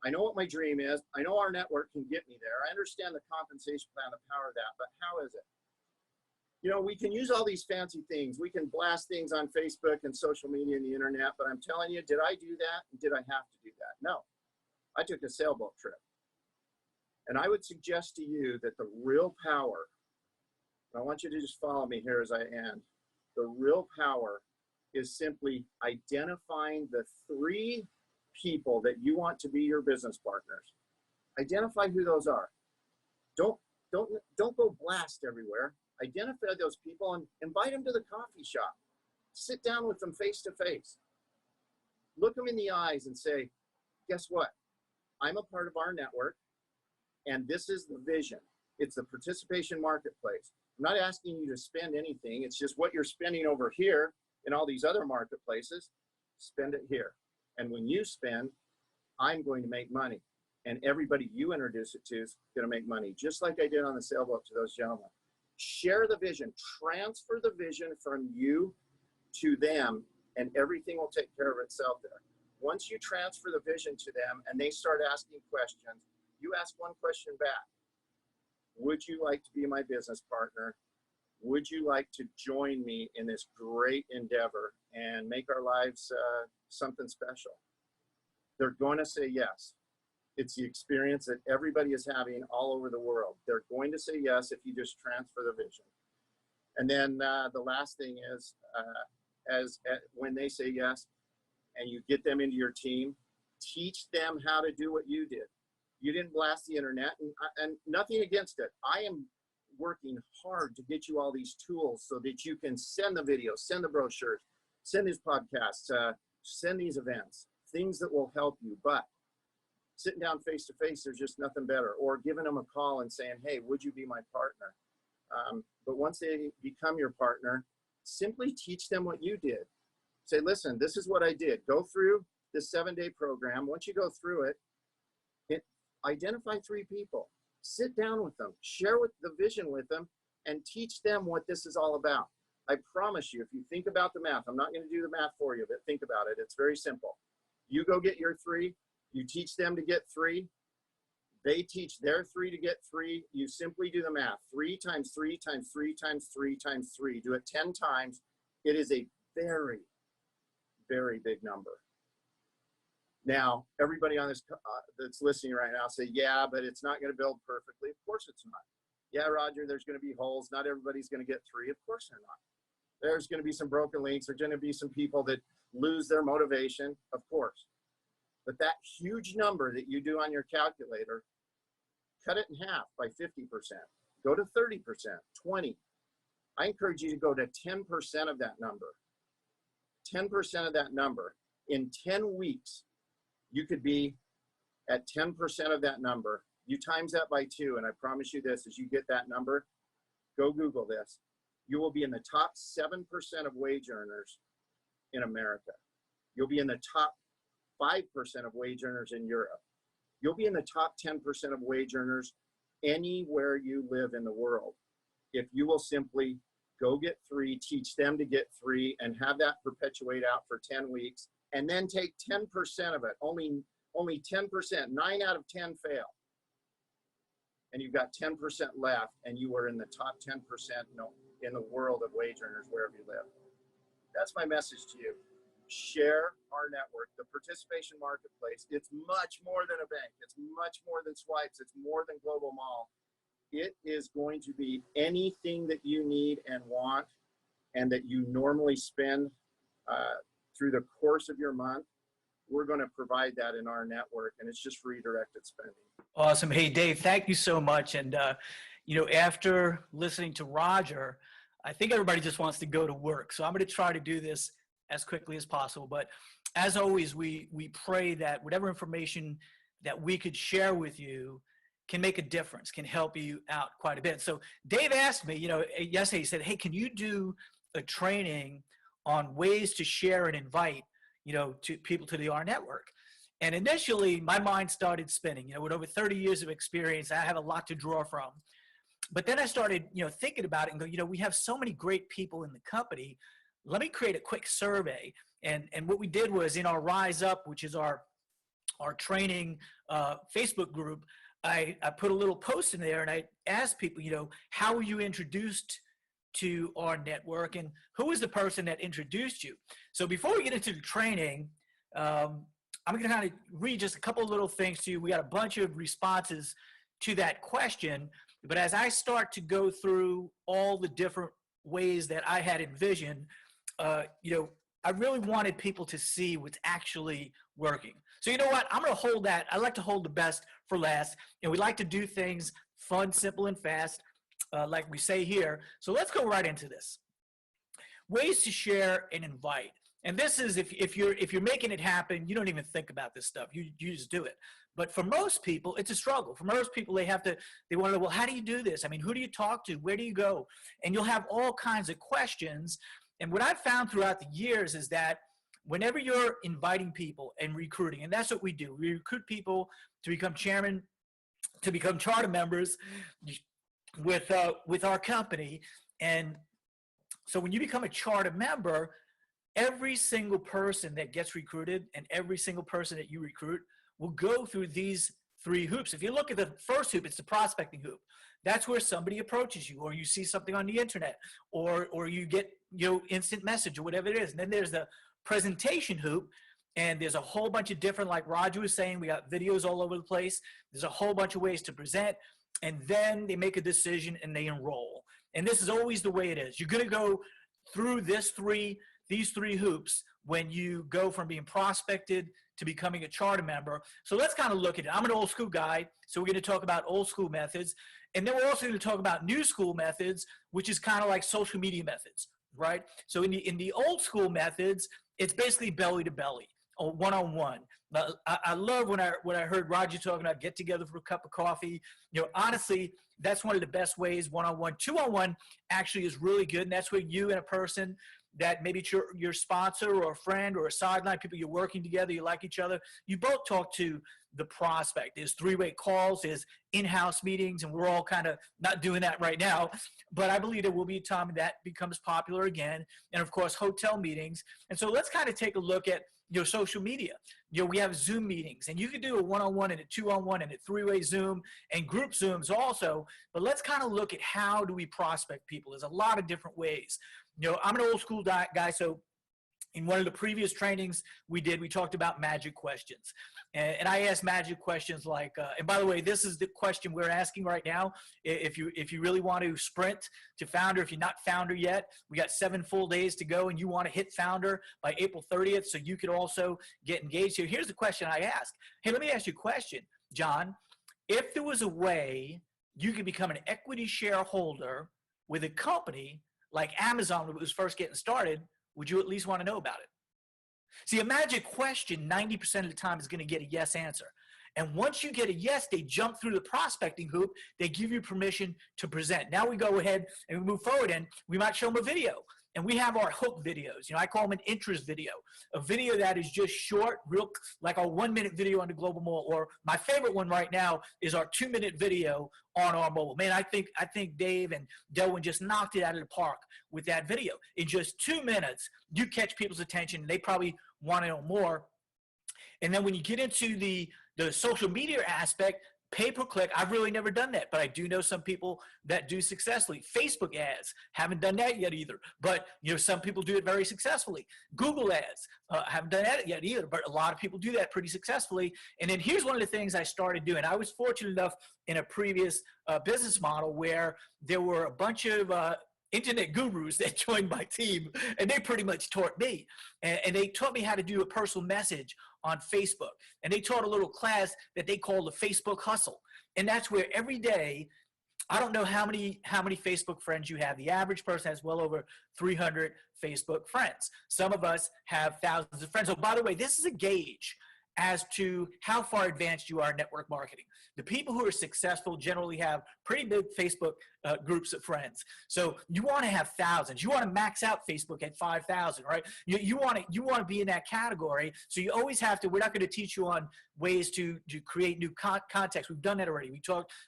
I know what my dream is. I know our network can get me there. I understand the compensation plan, the power of that, but how is it? You know, we can use all these fancy things. We can blast things on Facebook and social media and the internet, but I'm telling you, did I do that? Did I have to do that? No. I took a sailboat trip. And I would suggest to you that the real power, I want you to just follow me here as I end. The real power is simply identifying the 3 people that you want to be your business partners. Identify who those are. Don't go blast everywhere. Identify those people and invite them to the coffee shop. Sit down with them face to face. Look them in the eyes and say, guess what? I'm a part of our network, and this is the vision. It's the participation marketplace. I'm not asking you to spend anything. It's just what you're spending over here in all these other marketplaces, spend it here. And when you spend, I'm going to make money. And everybody you introduce it to is going to make money, just like I did on the sailboat to those gentlemen. Share the vision, transfer the vision from you to them, and everything will take care of itself there. Once you transfer the vision to them and they start asking questions, you ask one question back. Would you like to be my business partner? Would you like to join me in this great endeavor and make our lives something special? They're going to say yes. It's the experience that everybody is having all over the world. They're going to say yes if you just transfer the vision. And then the last thing is, when they say yes and you get them into your team, teach them how to do what you did. You didn't blast the internet, and nothing against it. I am working hard to get you all these tools so that you can send the videos, send the brochures, send these podcasts, send these events, things that will help you. But sitting down face to face, there's just nothing better. Or giving them a call and saying, hey, would you be my partner? But once they become your partner, simply teach them what you did. Say, listen, this is what I did. Go through this 7-day program. Once you go through it, identify 3 people. Sit down with them, share the vision with them, and teach them what this is all about. I promise you, if you think about the math, I'm not going to do the math for you, but think about it. It's very simple. You go get your 3. You teach them to get 3. They teach their 3 to get 3. You simply do the math. 3 times 3 times 3 times 3 times 3. Do it 10 times. It is a very, very big number. Now, everybody on this that's listening right now say, yeah, but it's not going to build perfectly. Of course it's not. Yeah, Roger, there's going to be holes. Not everybody's going to get 3. Of course they're not. There's going to be some broken links. There's going to be some people that lose their motivation. Of course. But that huge number that you do on your calculator, cut it in half by 50%. Go to 30%, 20. I encourage you to go to 10% of that number. 10% of that number. In 10 weeks, you could be at 10% of that number. You times that by 2, and I promise you this, as you get that number, go Google this. You will be in the top 7% of wage earners in America. You'll be in the top 5% of wage earners in Europe. You'll be in the top 10% of wage earners anywhere you live in the world. If you will simply go get 3, teach them to get 3, and have that perpetuate out for 10 weeks, and then take 10% of it, only 10%, 9 out of 10 fail. And you've got 10% left, and you are in the top 10% in the world of wage earners wherever you live. That's my message to you. Share our network, the participation marketplace. It's much more than a bank. It's much more than swipes. It's more than Global Mall. It is going to be anything that you need and want, and that you normally spend through the course of your month. We're going to provide that in our network, and it's just redirected spending. Awesome. Hey, Dave, thank you so much. And, after listening to Roger, I think everybody just wants to go to work. So I'm going to try to do this as quickly as possible. But as always, we pray that whatever information that we could share with you can make a difference, can help you out quite a bit. So Dave asked me, yesterday, he said, hey, can you do a training on ways to share and invite, to people to the R network? And initially my mind started spinning, with over 30 years of experience, I have a lot to draw from. But then I started, thinking about it and go, we have so many great people in the company. Let me create a quick survey. And what we did was in our Rise Up, which is our training Facebook group, I put a little post in there and I asked people, how were you introduced to our network and who was the person that introduced you? So before we get into the training, I'm going to kind of read just a couple of little things to you. We got a bunch of responses to that question, but as I start to go through all the different ways that I had envisioned, I really wanted people to see what's actually working. So you know what? I'm going to hold that. I like to hold the best for last, and we like to do things fun, simple, and fast. like we say here. So let's go right into this. Ways to share and invite. And this is if you're making it happen, you don't even think about this stuff. You just do it. But for most people, it's a struggle. For most people, they want to know, well, how do you do this? I mean, who do you talk to? Where do you go? And you'll have all kinds of questions. And what I've found throughout the years is that whenever you're inviting people and recruiting, and that's what we do, we recruit people to become chairman, to become charter members with our company. And so when you become a charter member, every single person that gets recruited and every single person that you recruit will go through these 3 hoops. If you look at the first hoop, it's the prospecting hoop. That's where somebody approaches you, or you see something on the internet, or you get, instant message or whatever it is. And then there's the presentation hoop, and there's a whole bunch of different, like Roger was saying, we got videos all over the place. There's a whole bunch of ways to present, and then they make a decision and they enroll. And this is always the way it is. You're going to go through these three hoops when you go from being prospected to becoming a charter member. So let's kind of look at it. I'm an old school guy, so we're going to talk about old school methods. And then we're also going to talk about new school methods, which is kind of like social media methods, right? So in the old school methods, it's basically belly to belly or one-on-one. I love when I heard Roger talking about get together for a cup of coffee. Honestly, that's one of the best ways, one-on-one. Two-on-one actually is really good, and that's where you and a person that maybe it's your sponsor or a friend or a sideline, people you're working together, you like each other, you both talk to the prospect. There's 3-way calls, there's in-house meetings, and we're all kind of not doing that right now, but I believe there will be a time that becomes popular again, and of course, hotel meetings. And so let's kind of take a look at social media. We have Zoom meetings, and you can do a one-on-one and a two-on-one and a 3-way Zoom and group Zooms also, but let's kind of look at how do we prospect people. There's a lot of different ways. I'm an old school guy, so in one of the previous trainings we talked about magic questions. And I asked magic questions like, and by the way, this is the question we're asking right now. If you really want to sprint to founder, if you're not founder yet, we got 7 full days to go and you want to hit founder by April 30th so you could also get engaged here. Here's the question I asked. Hey, let me ask you a question, John. If there was a way you could become an equity shareholder with a company like Amazon when it was first getting started, would you at least want to know about it? See, a magic question 90% of the time is going to get a yes answer. And once you get a yes, they jump through the prospecting hoop. They give you permission to present. Now we go ahead and we move forward, and we might show them a video. And we have our hook videos. I call them an interest video, a video that is just short, real, like our 1-minute video on the global mall. Or my favorite one right now is our 2-minute video on our mobile. Man, I think Dave and Delwyn just knocked it out of the park with that video. In just 2 minutes, you catch people's attention. They probably want to know more. And then when you get into the social media aspect, pay-per-click, I've really never done that, but I do know some people that do successfully. Facebook ads, haven't done that yet either, but some people do it very successfully. Google ads, haven't done that yet either, but a lot of people do that pretty successfully. And then here's one of the things I started doing. I was fortunate enough in a previous business model where there were a bunch of internet gurus that joined my team, and they pretty much taught me. And they taught me how to do a personal message on Facebook. And they taught a little class that they call the Facebook Hustle. And that's where every day, I don't know how many Facebook friends you have. The average person has well over 300 Facebook friends. Some of us have thousands of friends. So by the way, this is a gauge as to how far advanced you are in network marketing. The people who are successful generally have pretty big Facebook groups of friends. So you want to have thousands. You want to max out Facebook at 5,000, right? You want to be in that category. So you always have to. We're not going to teach you on ways to create new context. We've done that already.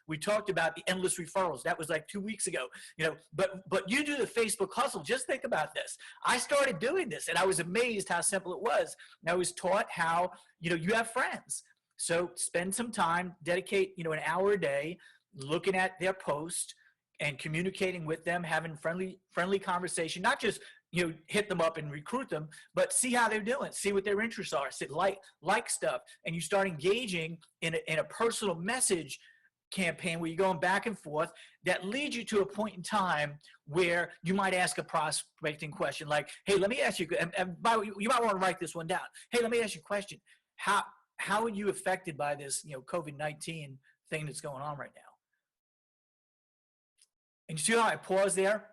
We talked about the endless referrals. That was like 2 weeks ago. But you do the Facebook Hustle. Just think about this. I started doing this, and I was amazed how simple it was. And I was taught how you have friends. So spend some time, dedicate an hour a day looking at their post and communicating with them, having friendly conversation, not just hit them up and recruit them, but see how they're doing, see what their interests are, see like stuff, and you start engaging in a personal message campaign where you're going back and forth that leads you to a point in time where you might ask a prospecting question like, hey, let me ask you, and you might want to write this one down. Hey, let me ask you a question. How are you affected by this, COVID-19 thing that's going on right now? And you see how I pause there?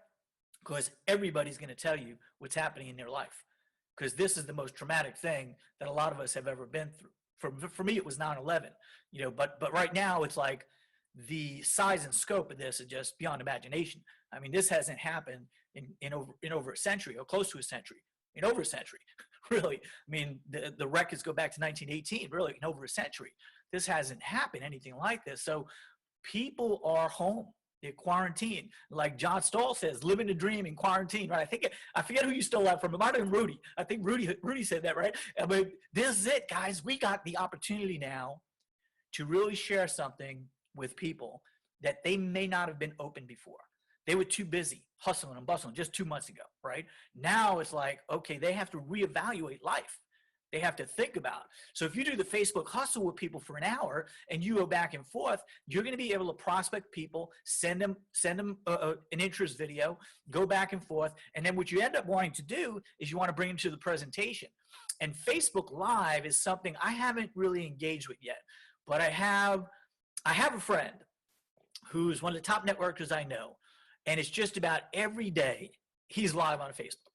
Because everybody's going to tell you what's happening in their life. Because this is the most traumatic thing that a lot of us have ever been through. For me, it was 9/11, you know, but right now it's like the size and scope of this is just beyond imagination. I mean, this hasn't happened in over a century, or close to a century, in over a century, really. I mean, the records go back to 1918, really, in over a century. This hasn't happened, anything like this. So people are home. They're quarantined. Like John Stahl says, living the dream in quarantine, right? I forget who you stole that from. It might have been Rudy. I think Rudy said that, right? But this is it, guys. We got the opportunity now to really share something with people that they may not have been open before. They were too busy hustling and bustling just 2 months ago, right? Now it's like, okay, they have to reevaluate life. They have to think about. So if you do the Facebook hustle with people for an hour and you go back and forth, you're going to be able to prospect people, send them an interest video, go back and forth. And then what you end up wanting to do is you want to bring them to the presentation. And Facebook Live is something I haven't really engaged with yet, but I have a friend who's one of the top networkers I know. And it's just about every day he's live on Facebook.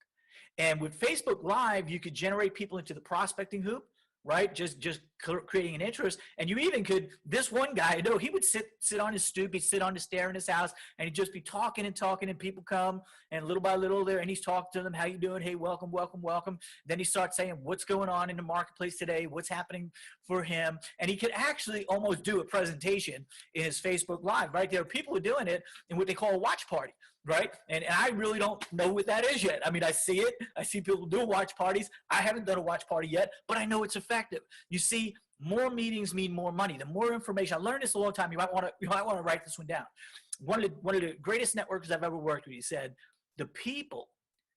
And with Facebook Live, you could generate people into the prospecting hoop, right? Just creating an interest. And you even could, this one guy, I know he would sit on his stoop, he'd sit on the stair in his house, and he'd just be talking and talking, and people come, and little by little there, and he's talking to them, how you doing? Hey, welcome, welcome, welcome. Then he starts saying what's going on in the marketplace today, what's happening for him. And he could actually almost do a presentation in his Facebook Live, right? There are people who are doing it in what they call a watch party. Right? And I really don't know what that is yet. I mean, I see it. I see people do watch parties. I haven't done a watch party yet, but I know it's effective. You see, more meetings mean more money. The more information. I learned this a long time. You might want to write this one down. One of the greatest networkers I've ever worked with, he said, the people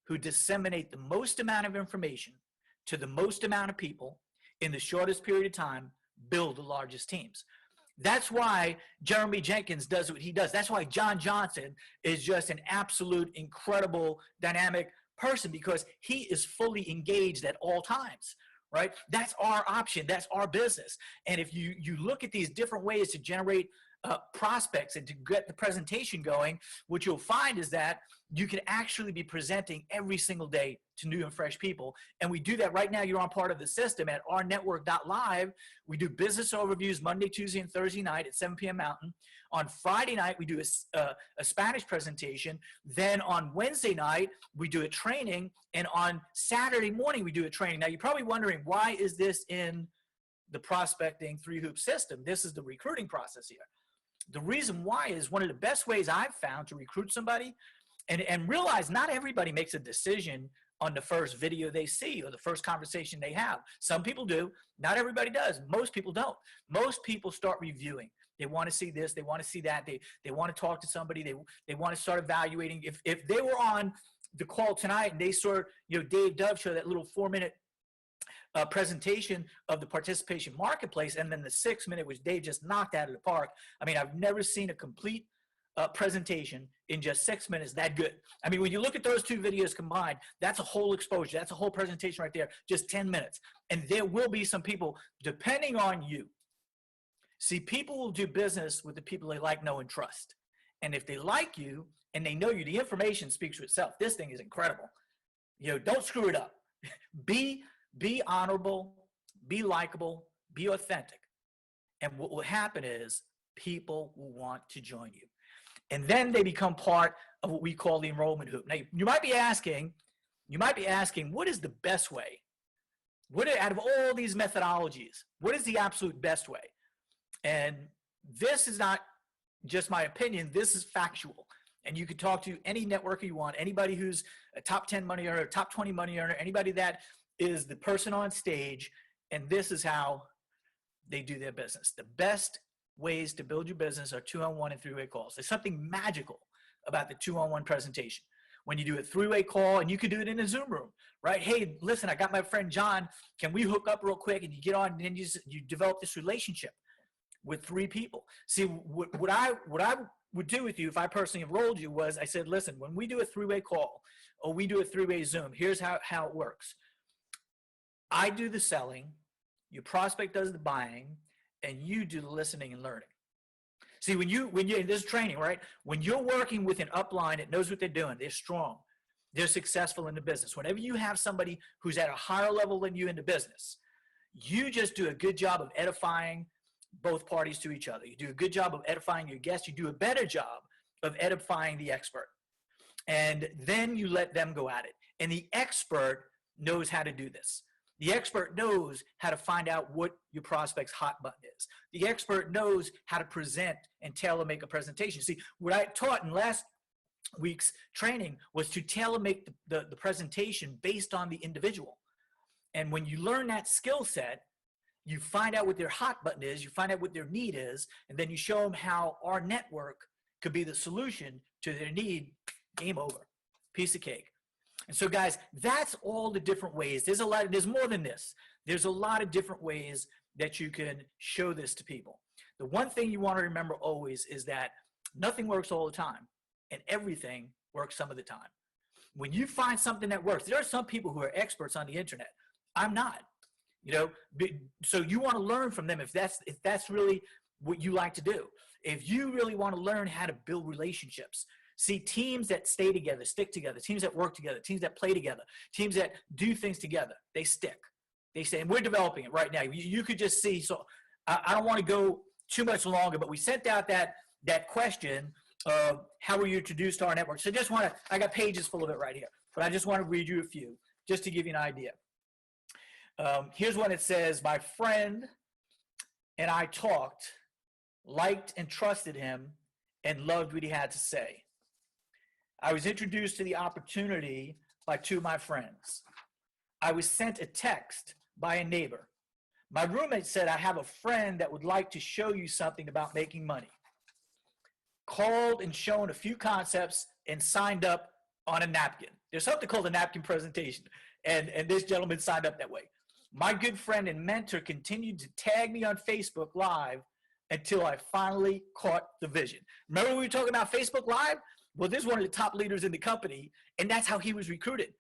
who disseminate the most amount of information to the most amount of people in the shortest period of time build the largest teams. That's why Jeremy Jenkins does what he does. That's why John Johnson is just an absolute incredible, dynamic person, because he is fully engaged at all times, right? That's our option. That's our business. And if you look at these different ways to generate prospects and to get the presentation going, what you'll find is that you can actually be presenting every single day to new and fresh people. And we do that right now. You're on part of the system at RNetwork.live. We do business overviews Monday, Tuesday, and Thursday night at 7 p.m. Mountain. On Friday night, we do a Spanish presentation. Then on Wednesday night, we do a training. And on Saturday morning, we do a training. Now, you're probably wondering, why is this in the prospecting 3-hoop system? This is the recruiting process here. The reason why is one of the best ways I've found to recruit somebody, and realize not everybody makes a decision on the first video they see or the first conversation they have. Some people do. Not everybody does. Most people don't. Most people start reviewing. They want to see this. They want to see that. They want to talk to somebody. They want to start evaluating. If they were on the call tonight and they saw, Dave Dove show that little 4-minute presentation of the participation marketplace, and then the 6-minute, which Dave just knocked out of the park. I mean, I've never seen a complete presentation in just 6 minutes that good. I mean, when you look at those two videos combined, that's a whole exposure. That's a whole presentation right there, just 10 minutes. And there will be some people, depending on you. See, people will do business with the people they like, know, and trust. And if they like you and they know you, the information speaks for itself. This thing is incredible. Don't screw it up. Be honorable, be likable, be authentic. And what will happen is people will want to join you. And then they become part of what we call the enrollment hoop. Now, you might be asking, what is the best way? Out of all these methodologies, what is the absolute best way? And this is not just my opinion. This is factual. And you can talk to any networker you want, anybody who's a top 10 money earner, top 20 money earner, anybody that is the person on stage, and this is how they do their business. The best ways to build your business are 2-on-1 and 3-way calls. There's something magical about the 2-on-1 presentation. When you do a 3-way call, and you could do it in a Zoom room, right? Hey, listen, I got my friend John. Can we hook up real quick? And you get on, and then you develop this relationship with 3 people. See, what I would do with you if I personally enrolled you was, I said, listen, when we do a 3-way call or we do a 3-way Zoom, here's how it works. I do the selling, your prospect does the buying, and you do the listening and learning. See, when you in this training, right? When you're working with an upline that knows what they're doing, they're strong, they're successful in the business. Whenever you have somebody who's at a higher level than you in the business, you just do a good job of edifying both parties to each other. You do a good job of edifying your guests. You do a better job of edifying the expert. And then you let them go at it. And the expert knows how to do this. The expert knows how to find out what your prospect's hot button is. The expert knows how to present and tailor make a presentation. See, what I taught in last week's training was to tailor make the presentation based on the individual. And when you learn that skill set, you find out what their hot button is, you find out what their need is, and then you show them how our network could be the solution to their need. Game over. Piece of cake. And so, guys, that's all the different ways. There's more than this. There's a lot of different ways that you can show this to people. The one thing you want to remember always is that nothing works all the time, and everything works some of the time. When you find something that works, there are some people who are experts on the internet. I'm not. So you want to learn from them if that's really what you like to do. If you really want to learn how to build relationships, see, teams that stay together, stick together, teams that work together, teams that play together, teams that do things together, they stick. They say, and we're developing it right now. You could just see, so I don't want to go too much longer, but we sent out that question of how were you introduced to our network. So I got pages full of it right here, but I just want to read you a few just to give you an idea. Here's one that says, my friend and I talked, liked and trusted him, and loved what he had to say. I was introduced to the opportunity by two of my friends. I was sent a text by a neighbor. My roommate said, I have a friend that would like to show you something about making money. Called and shown a few concepts and signed up on a napkin. There's something called a napkin presentation, and this gentleman signed up that way. My good friend and mentor continued to tag me on Facebook Live until I finally caught the vision. Remember we were talking about Facebook Live? Well, this is one of the top leaders in the company, and that's how he was recruited.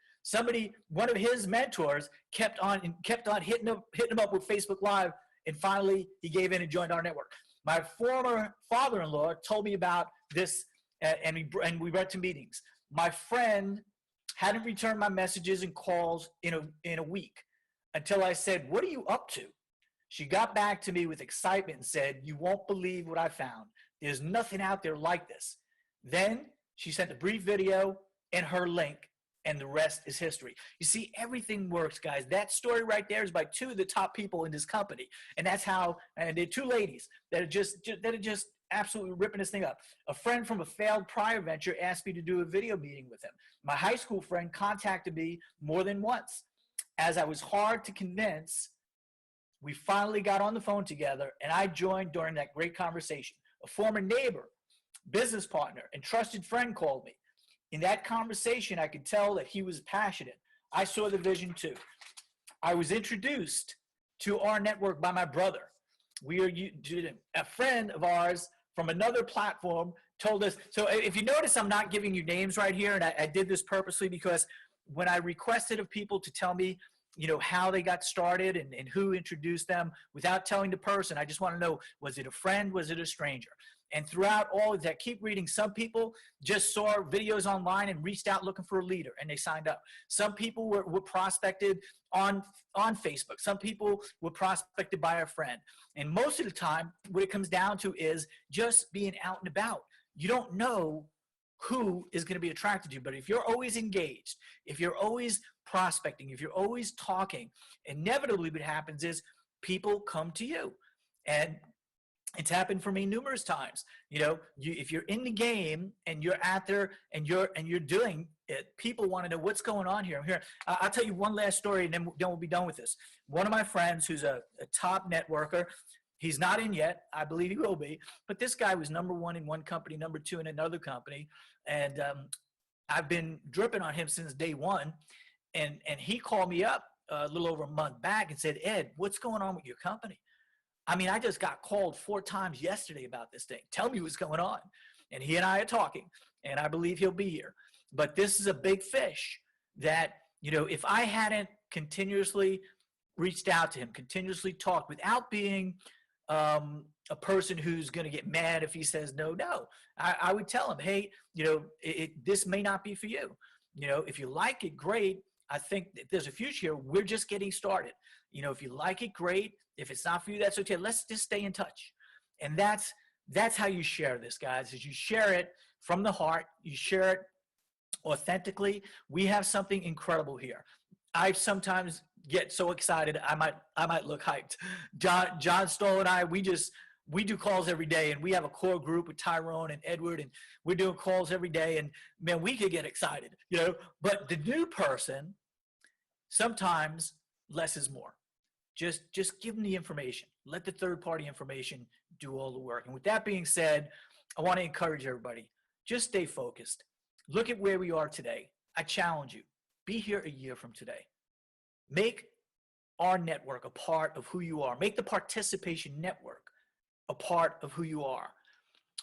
One of his mentors kept on hitting him up with Facebook Live, and finally he gave in and joined our network. My former father-in-law told me about this, and we went to meetings. My friend hadn't returned my messages and calls in a week until I said, "What are you up to?" She got back to me with excitement and said, "You won't believe what I found. There's nothing out there like this." Then she sent a brief video and her link, and the rest is history. You see, everything works, guys. That story right there is by two of the top people in this company. And that's how, and they're two ladies that are just absolutely ripping this thing up. A friend from a failed prior venture asked me to do a video meeting with him. My high school friend contacted me more than once. As I was hard to convince, we finally got on the phone together, and I joined during that great conversation. A former neighbor, business partner, and trusted friend called me. In that conversation, I could tell that he was passionate. I saw the vision too. I was introduced to our network by my brother. A friend of ours from another platform told us. So if you notice, I'm not giving you names right here, and I did this purposely because when I requested of people to tell me, how they got started and who introduced them without telling the person, I just want to know, was it a friend? Was it a stranger? And throughout all of that, keep reading. Some people just saw videos online and reached out looking for a leader, and they signed up. Some people were prospected on Facebook. Some people were prospected by a friend. And most of the time, what it comes down to is just being out and about. You don't know who is going to be attracted to you, but if you're always engaged, if you're always prospecting, if you're always talking, inevitably what happens is people come to you. And it's happened for me numerous times. If you're in the game and you're out there and you're doing it, people want to know what's going on here. I'll tell you one last story, and then we'll be done with this. One of my friends, who's a top networker, he's not in yet. I believe he will be. But this guy was number one in one company, number two in another company, and I've been dripping on him since day one. And he called me up a little over a month back and said, "Ed, what's going on with your company? I mean, I just got called 4 times yesterday about this thing. Tell me what's going on." And he and I are talking, and I believe he'll be here. But this is a big fish that, if I hadn't continuously reached out to him, continuously talked without being a person who's going to get mad if he says no. No, I would tell him, hey, this may not be for you. If you like it, great. I think that there's a future here. We're just getting started. If you like it, great. If it's not for you, that's okay. Let's just stay in touch. And that's how you share this, guys, is you share it from the heart. You share it authentically. We have something incredible here. I sometimes get so excited I might look hyped. John Stoll and I, we do calls every day, and we have a core group with Tyrone and Edward, and we're doing calls every day, and man, we could get excited, but the new person, sometimes less is more. Just give them the information. Let the third party information do all the work. And with that being said, I want to encourage everybody, just stay focused. Look at where we are today. I challenge you, be here a year from today. Make our network a part of who you are. Make the participation network a part of who you are.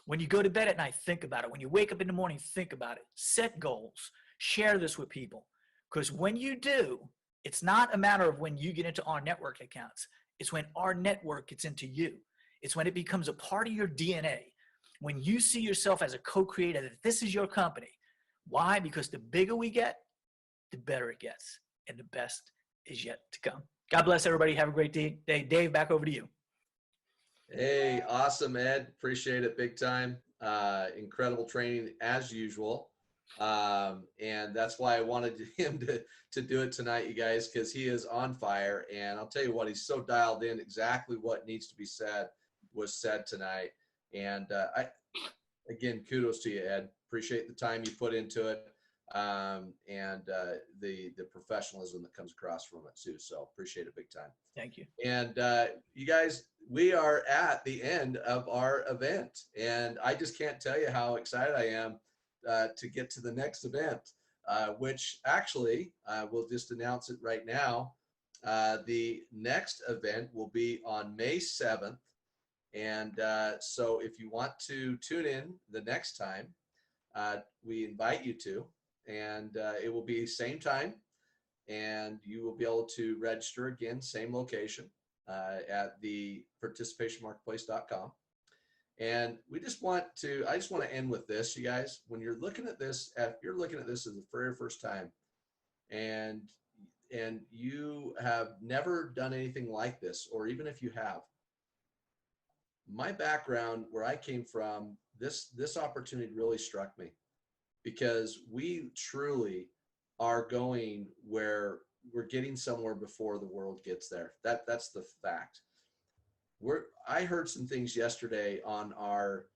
When you go to bed at night, think about it. When you wake up in the morning, think about it. Set goals. Share this with people. Because when you do, it's not a matter of when you get into our network accounts. It's when our network gets into you. It's when it becomes a part of your DNA. When you see yourself as a co-creator, that this is your company. Why? Because the bigger we get, the better it gets. And the best is yet to come. God bless everybody. Have a great day. Dave, back over to you. Hey, awesome, Ed. Appreciate it big time. Incredible training as usual. And that's why I wanted him to do it tonight, you guys, because he is on fire. And I'll tell you what, he's so dialed in. Exactly what needs to be said was said tonight. And again, kudos to you, Ed. Appreciate the time you put into it, and the professionalism that comes across from it too. So appreciate it big time. Thank you. And you guys, we are at the end of our event, and I just can't tell you how excited I am to get to the next event, which actually we'll just announce it right now. The next event will be on May 7th. And so if you want to tune in the next time, we invite you to, and it will be same time, and you will be able to register again, same location at the participationmarketplace.com. And I just want to end with this, you guys. When you're looking at this, if you're looking at this as the very first time, and you have never done anything like this, or even if you have, my background, where I came from, this opportunity really struck me, because we truly are going where we're getting somewhere before the world gets there. That's the fact. I heard some things yesterday on our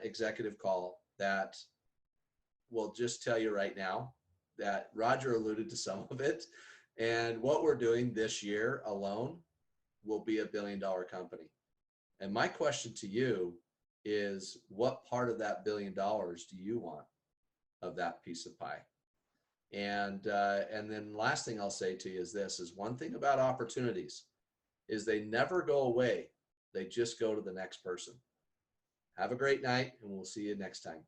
executive call that will just tell you right now that Roger alluded to some of it. And what we're doing this year alone will be $1 billion company. And my question to you is, what part of that $1 billion do you want of that piece of pie? And then last thing I'll say to you is this, is one thing about opportunities is they never go away. They just go to the next person. Have a great night, and we'll see you next time.